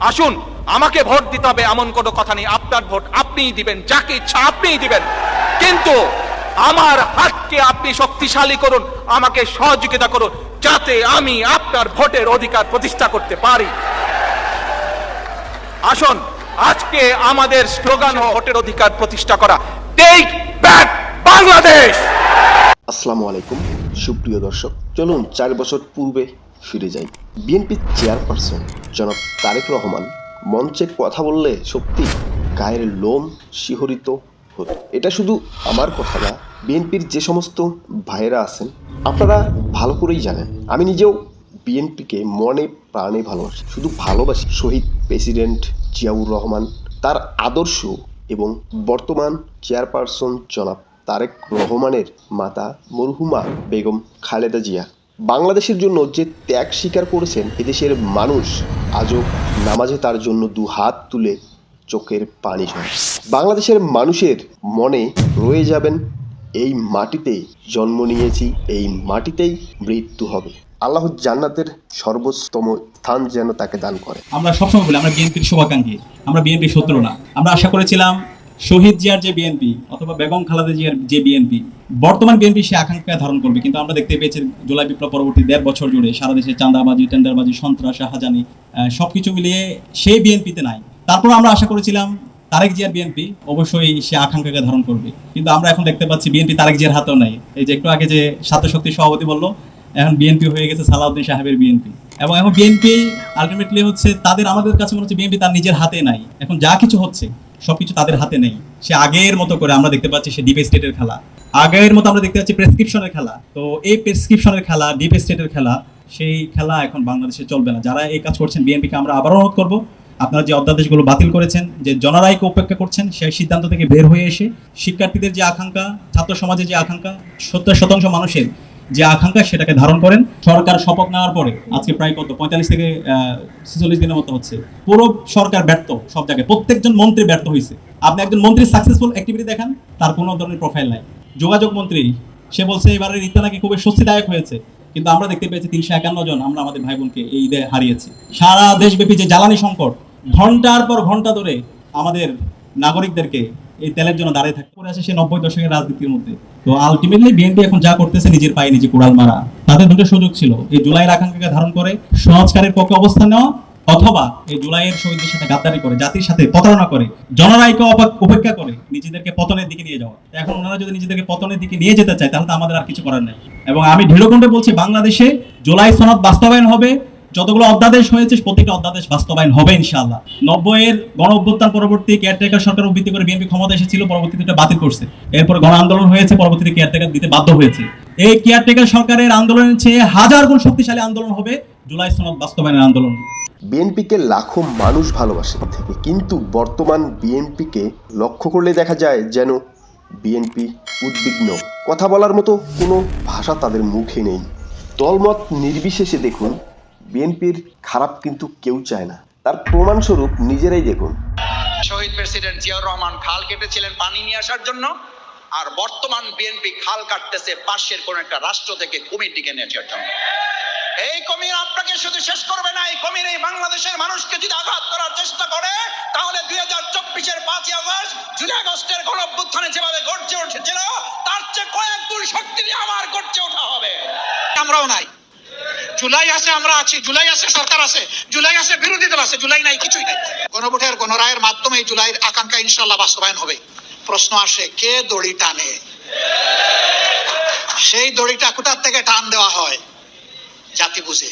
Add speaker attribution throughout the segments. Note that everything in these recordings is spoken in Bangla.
Speaker 1: আসুন, আমাকে ভোট দিতে হবে এমন কোনো কথা নেই। আপনার ভোট আপনিই দিবেন, যাকে ইচ্ছা আপনিই দিবেন, কিন্তু আমার হাতকে আপনি শক্তিশালী করুন, আমাকে সহযোগিতা করুন, যাতে আমি আপনার ভোটের অধিকার প্রতিষ্ঠা করতে পারি। আসুন, আজকে আমাদের স্লোগান ভোটের অধিকার প্রতিষ্ঠা করা, টেক ব্যাক বাংলাদেশ।
Speaker 2: আসসালামু আলাইকুম সুপ্রিয় দর্শক, চলুন 4 বছর পূর্বে ফিরে যাই। বিএনপির চেয়ারপারসন জনাব তারেক রহমান মঞ্চে কথা বললে সত্যি গায়ের লোম শিহরিত হতো। এটা শুধু আমার কথা না, বিএনপির যে সমস্ত ভাইয়েরা আছেন আপনারা ভালো করেই জানেন, আমি নিজেও বিএনপিকে মনে প্রাণে ভালোবাসি। শুধু ভালোবাসি শহীদ প্রেসিডেন্ট জিয়াউর রহমান, তার আদর্শ এবং বর্তমান চেয়ারপারসন জনাব তারেক রহমানের মাতা মরহুমা বেগম খালেদা জিয়া বাংলাদেশের জন্য যে ত্যাগ স্বীকার করেছেন, এদেশের মানুষ আজও নামাজে তার জন্য দু হাত তুলে চোখের পানি ঝরে। বাংলাদেশের মানুষের মনে রয়ে যাবেন, এই মাটিতে জন্ম নিয়েছি, এই মাটিতেই মৃত্যু হবে। আল্লাহ জান্নাতের সর্বোত্তম স্থান যেন তাকে দান করে।
Speaker 3: আমরা সবসময় বলি আমরা বিএনপির শুভাকাঙ্ক্ষী, আমরা বিএনপির শত্রু না। আমরা আশা করেছিলাম শহীদ জিয়ার যে বিএনপি অথবা বেগম খালেদা জিয়ার যে বিএনপি, বর্তমান বিএনপি সে আকাঙ্ক্ষা ধারণ করবে, কিন্তু আমরা দেখতে পেয়েছি জুলাই বিপ্লব পরবর্তী 1.5 বছর জুড়ে সারা দেশে চাঁদাবাজি, টেন্ডারবাজি, সন্ত্রাস, হাজানি সবকিছু মিলিয়ে সেই বিএনপিতে নাই। তারপর আমরা আশা করেছিলাম তারেক জিয়ার বিএনপি অবশ্যই সে আকাঙ্ক্ষাকে ধারণ করবে, কিন্তু আমরা এখন দেখতে পাচ্ছি বিএনপি তারেক জিয়ার হাতেও নাই। এই যে একটু আগে যে ছাত্র শক্তির সভাপতি বললো, এখন বিএনপি হয়ে গেছে সালাউদ্দিন সাহেবের বিএনপি। এবং এখন বিএনপি আলটিমেটলি হচ্ছে তাদের, আমাদের কাছে মনে হচ্ছে বিএনপি তার নিজের হাতে নাই। এখন যা কিছু হচ্ছে সবকিছু তাদের হাতে নেই। সে আগের মতো করে আমরা দেখতে পাচ্ছি সে ডিপ স্টেটের খেলা, আগের মতো আমরা দেখতে পাচ্ছি প্রেসক্রিপশনের খেলা। তো এই প্রেসক্রিপশনের খেলা, ডিপ স্টেটের খেলা, সেই খেলা এখন বাংলাদেশে চলবে না। যারা এই কাজ করছেন বিএনপিকে আমরা আবারও অনুরোধ করবো, আপনারা যে অধ্যাদেশগুলো বাতিল করেছেন, যে জনরায়কে উপেক্ষা করছেন, সেই সিদ্ধান্ত থেকে বের হয়ে এসে শিক্ষার্থীদের যে আকাঙ্ক্ষা, ছাত্র সমাজের যে আকাঙ্ক্ষা, 70% মানুষের যে আকাঙ্ক্ষা, সেটাকে ধারণ করেন। সরকার শপথ নেওয়ার পরে আজকে প্রায় 45 থেকে 46 দিনের মতো হচ্ছে, পুরো সরকার ব্যর্থ সব জায়গায়, প্রত্যেকজন মন্ত্রী ব্যর্থ হয়েছে। আপনি একজন মন্ত্রীর সাকসেসফুল অ্যাক্টিভিটি দেখান, তার কোনো ধরনের প্রোফাইল নাই। যোগাযোগ মন্ত্রী সে বলছে এবারের ঈদটা নাকি খুবই স্বস্তিদায়ক হয়েছে, কিন্তু আমরা দেখতে পেয়েছি 351 জন আমরা আমাদের ভাই বোনকে এই ঈদে হারিয়েছি। সারা দেশব্যাপী যে জ্বালানি সংকট, ঘন্টার পর ঘন্টা ধরে আমাদের নাগরিকদেরকে এই তেলের জন্য দাঁড়িয়ে থাকতে পড়ে আছে সে 90 দশকের রাজনীতির মধ্যে। তো আলটিমেটলি বিএনপি এখন যা করতেছে নিজের পায়ে নিজে কুড়াল মারা। তাদের দুটো সুযোগ ছিল, এই জুলাইয়ের আকাঙ্ক্ষাকে ধারণ করে সংস্কারের পক্ষে অবস্থান নেওয়া, অথবা এই জুলাইয়ের শহীদদের সাথে গাদ্দারি করে, জাতির সাথে প্রতারণা করে, জনরায়কে উপেক্ষা করে নিজেদেরকে পতনের দিকে নিয়ে যাওয়া। এখন ওনারা যদি নিজেদেরকে পতনের দিকে নিয়ে যেতে চায়, তাহলে তো আমাদের আর কিছু করার নাই। এবং আমি দৃঢ়কণ্ঠে বলছি, বাংলাদেশে জুলাই সনদ বাস্তবায়ন হবে, যতগুলো অধ্যাদেশ হয়েছে প্রত্যেকটা অধ্যাদেশ বাস্তবায়ন হবে ইনশাআল্লাহ। 90-এর গণ অভ্যুত্থান পরবর্তী কেয়ারটেকার সরকার ভিত্তি করে বিএনপি ক্ষমতা এসেছিল, পরবর্তীতে এটা বাতিল করছে। এরপরে গণ আন্দোলন হয়েছে, পরবর্তীতে কেয়ারটেকার দিতে বাধ্য হয়েছে। এই কেয়ারটেকার সরকারের আন্দোলনের চেয়ে হাজার গুণ শক্তিশালী আন্দোলন হবে জুলাই সনদ বাস্তবায়নের আন্দোলন।
Speaker 2: বিএনপিকে লাখো মানুষ ভালোবাসে থেকে, কিন্তু বর্তমান বিএনপিকে লক্ষ্য করলে দেখা যায় যেন বিএনপি উদ্বিগ্ন। কথা বলার মতো কোনো ভাষা তাদের মুখে নেই। দলমত নির্বিশেষে দেখুন, বিএনপির খারাপ কিন্তু কেউ চায় না। তার প্রমাণস্বরূপ নিজেরাই দেখুন।
Speaker 4: শহীদ প্রেসিডেন্ট জিয়াউর রহমান খাল কেটেছিলেন পানি নিয়ে আসার জন্য, আর বর্তমান বিএনপি খাল কাটতেছে পাশের কোন একটা রাষ্ট্র থেকে কুমির ডেকে নিয়ে আসার জন্য। এই কুমির আপনাকে শুধু শেষ করবে না, এই কুমির এই বাংলাদেশের মানুষকে যদি আঘাত করার চেষ্টা করে, তাহলে 2024-এর 5ই আগস্ট, জুলাই আগস্টের গণ অভ্যুত্থানে যেভাবে গর্জে উঠেছিল, তার চেয়ে কয়েক গুণ শক্তি নিয়ে আবার গর্জে ওঠা হবে। আমরাও নাই, জুলাই আছে, আমরা আছি, জুলাই আছে, সরকার আছে, জুলাই আছে, বিরোধী দল আছে, জুলাই নাই, কিছুই নাই। গণভোটের গণরায়ের মাধ্যমে এই জুলাইয়ের আকাঙ্ক্ষা ইনশাআল্লাহ বাস্তবায়ন হবে। প্রশ্ন আসে, কে দড়ি টানে? সেই দড়িটা কোথার থেকে টান দেওয়া হয়? জাতি বুঝে।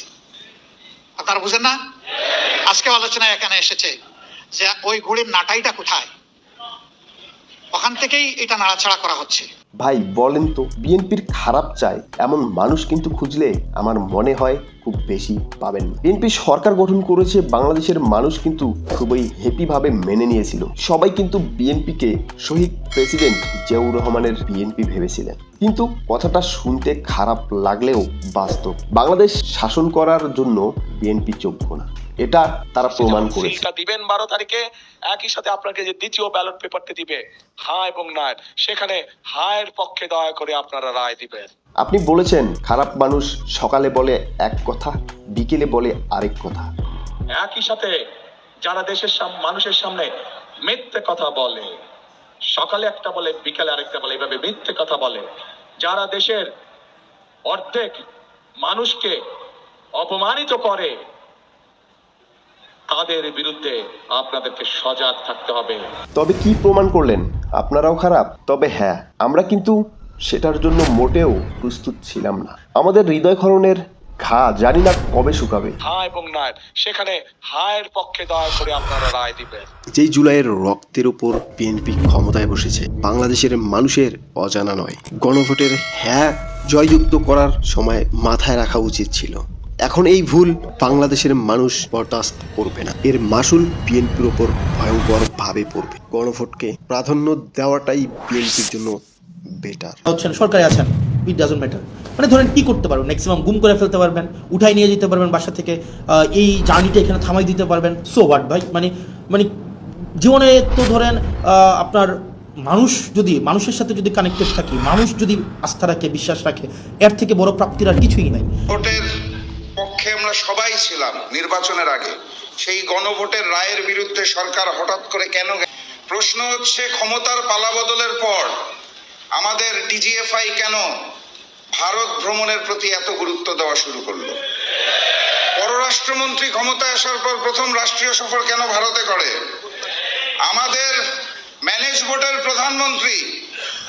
Speaker 4: আপনারা বুঝেন না? আজকে আলোচনায় এখানে এসেছে যে ওই ঘুড়ির নাটাইটা কোথায়, ওখান থেকেই এটা নাড়াচাড়া করা হচ্ছে।
Speaker 2: ভাই বলেন তো, বিএনপির খারাপ চায় এমন মানুষ কিন্তু খুঁজলে আমার মনে হয় খুব বেশি পাবেন। বিএনপি সরকার গঠন করেছে, বাংলাদেশের মানুষ কিন্তু খুবই হ্যাপিভাবে মেনে নিয়েছিল। সবাই কিন্তু বিএনপিকে শহীদ প্রেসিডেন্ট জিয়াউর রহমানের বিএনপি ভেবেছিলেন, কিন্তু কথাটা শুনতে খারাপ লাগলেও বাস্তব। বাংলাদেশ শাসন করার জন্য বিএনপি যোগ্য না, এটা তারা প্রমাণ করেছে।
Speaker 1: দিবেন 12 তারিখে, একই সাথে আপনাকে যে দ্বিতীয় ব্যালট পেপারটি দিবে হ্যাঁ এবং না, সেখানে হায়ের পক্ষে দয়া করে আপনারা রায় দিবেন।
Speaker 2: আপনি বলেছেন খারাপ মানুষ সকালে বলে এক কথা, বিকেলে বলে আরেক কথা।
Speaker 1: একই সাথে যারা দেশের মানুষের সামনে মিথ্যে কথা বলে, সকালে একটা বলে বিকালে আরেকটা বলে, এইভাবে মিথ্যে কথা বলে, যারা দেশের অর্ধেক মানুষকে অপমানিত করে, তাদের বিরুদ্ধে আপনাদেরকে সজাগ থাকতে হবে।
Speaker 2: তবে কি প্রমাণ করলেন আপনারাও খারাপ? তবে হ্যাঁ, আমরা কিন্তু সেটার জন্য মোটেও প্রস্তুত ছিলাম না। আমাদের হৃদয়ক্ষরণের ঘা জানি না কবে শুকাবে।
Speaker 1: হ্যাঁ এবং না, সেখানে হায়ের পক্ষে দয়া করে আপনারা রায় দিবেন।
Speaker 2: যেই জুলাইয়ের রক্তের উপর বিএনপি ক্ষমতায় বসেছে, বাংলাদেশের মানুষের অজানা নয়। গণভোটের হ্যাঁ জয়যুক্ত করার সময় মাথায় রাখা উচিত ছিল। এখন এই ভুল বাংলাদেশের মানুষ বরদাস্ত করবে না। এর মাসুল বিএনপির ওপর ভয়ঙ্কর ভাবে পড়বে। গণভোটকে প্রাধান্য দেওয়াটাই বিএনপির জন্য বেটার।
Speaker 5: হচ্ছেন সরকারে আছেন, ইট ডাজন্ট ম্যাটার। মানে ধরেন কি করতে পারবেন, ম্যাক্সিমাম গুম করে ফেলতে পারবেন, উঠাই নিয়ে যেতে পারবেন বাসা থেকে, এই জার্নিটা এখানে থামাই দিতে পারবেন। সো হোয়াট ভাই, মানে মানে জীবনে তো ধরেন আপনার মানুষ যদি মানুষের সাথে যদি কানেক্টেড থাকি, মানুষ যদি আস্থা রাখে, বিশ্বাস রাখে, এর থেকে বড় প্রাপ্তির আর কিছুই নাই।
Speaker 6: ভোটের পক্ষে আমরা সবাই ছিলাম নির্বাচনের আগে। সেই গণভোটের রায়ের বিরুদ্ধে সরকার হঠাৎ করে কেন প্রশ্ন হচ্ছে, ক্ষমতার পালাবদলের পর আমাদের ডিজিএফআই কেন ভারত ভ্রমণের প্রতি এত গুরুত্ব দেওয়া শুরু করলো? পররাষ্ট্রমন্ত্রী ক্ষমতায় আসার পর প্রথম রাষ্ট্রীয় সফর কেন ভারতে করে? আমাদের ম্যানেজ বোর্ডের প্রধানমন্ত্রী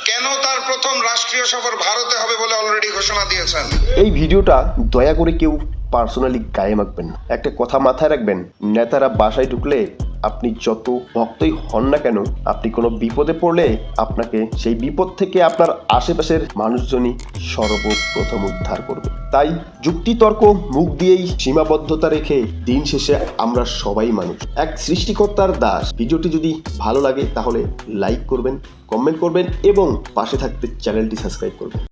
Speaker 6: কেন তার প্রথম রাষ্ট্রীয় সফর ভারতে হবে বলে অলরেডি ঘোষণা দিয়েছেন?
Speaker 2: এই ভিডিওটা দয়া করে কেউ পার্সোনালি গায়ে মাখবেন না। একটা কথা মাথায় রাখবেন, নেতারা বাসায় ঢুকলে আপনি যত ভক্তই হন না কেন, আপনি কোনো বিপদে পড়লে আপনাকে সেই বিপদ থেকে আপনার আশেপাশের মানুষজনই সর্বপ্রথম উদ্ধার করবে। তাই যুক্তিতর্ক মুখ দিয়েই সীমাবদ্ধতা রেখে দিন শেষে আমরা সবাই মানুষ, এক সৃষ্টিকর্তার দাস। ভিডিওটি যদি ভালো লাগে তাহলে লাইক করবেন, কমেন্ট করবেন এবং পাশে থাকতে চ্যানেলটি সাবস্ক্রাইব করবেন।